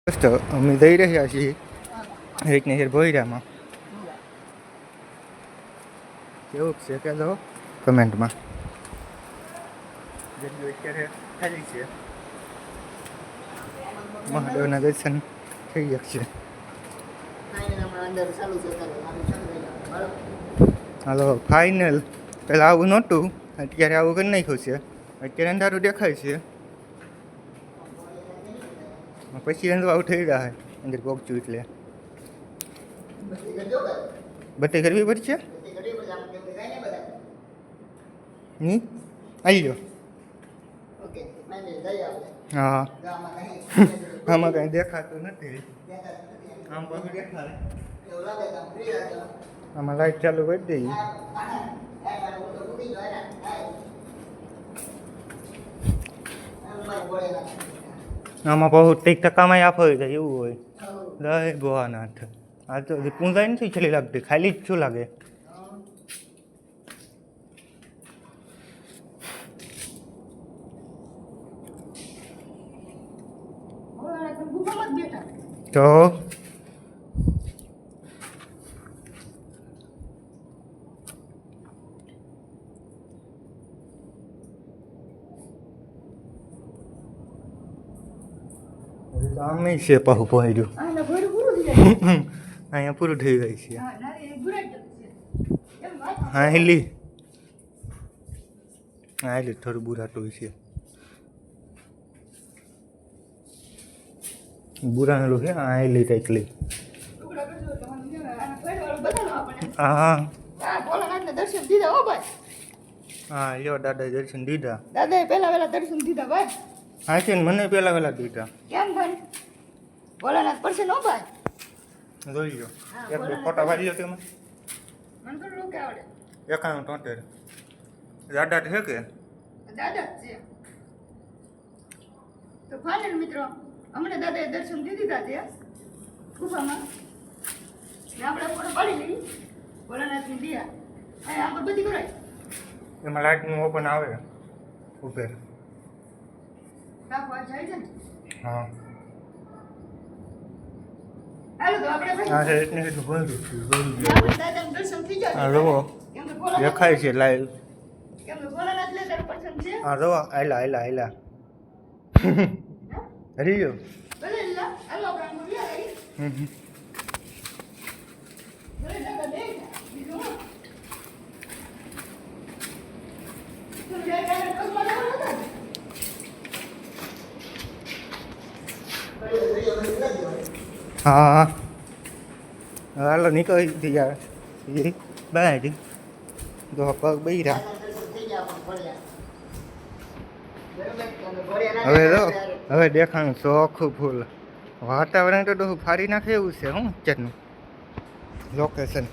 તો અમે જઈ રહ્યા છીએ એકને હેર ભોયરામાં. કેવું છે કે જો કમેન્ટમાં. જગ્યા અત્યારે ખાલી છે, મહાદેવના દર્શન થઈ શકશે. હાલો ફાઇનલ. પહેલાં આવું નહોતું, અત્યારે આવું કરી નાખ્યું છે. અત્યારે અંધારું દેખાય છે, પછી અંધારું થઈ રહ્યા છે અંદર પહોંચ્યું એટલે. બત્તી કરવી પડશે ની આવી જાઓ. હા આમાં કંઈ દેખાતું નથી. આમ બધું દેખાય. આમાં લાઈટ ચાલુ કરી દઈએ. આમાં બહુ 1% આપો જાય એવું હોય. જય ભોળાનાથ. આ તો પૂંજાઈ નથી છેલ્લી લાગતી, ખાલી જ શું લાગે. તો આમે છે પાહુ પહોંચ્યું. અહીંયા પૂરું થઈ ગયું છે. હા હેલી થોડું બુરાટું છે. બુરાણેલું છે આ હેલી ટાઈકલી. હા હા લ્યો દાદાએ દર્શન દીધા. દાદાએ પહેલા દર્શન દીધા ભાઈ. હા છે ને મને પહેલા દીધા. કેમ ભાઈ ભોલાનાથ પડશે નો ભાઈ? જોઈ લો એક બે ફોટા પાડી લો તેમાં. મને તો લોકે આવડે 91 દાદા છે કે દાદા છે. તો ફાઇનલ મિત્રો હમણાં દાદાએ દર્શન દીધા છે ગુફામાં. આપણે ફોટો પાડી લઈ ભોલાનાથની દિયા. અહીં આગળ બધી કરાય. એમાં લાઇટનું ઓપન આવે ઉપર. જાય છે ને? હા હાલો તો આપણે હા છે એટલે એટલું ભર્યું છે. આપણે દાદાનું દર્શન થઈ જાય. હા જુઓ કેમ કે ભોલાનાથ દેખાય છે લાઈવ. કેમ કે ભોલાનાથ લેટર પસંદ છે. હા જુઓ આયલા હરી ગયો. ભલે લા હાલો આપણે આમ બોલ્યા રહી. ભલે દાદા દે બીજું હું. તો જાય કાલે કસમાં જવાનું હતું. હા હાલો નીકળી યાર બનાવી તો પગ બૈરા. હવે દેખાણું ચોખ્ખું ફૂલ. વાતાવરણ તો ફાડી નાખે એવું છે. હું ચેટનું લોકેશન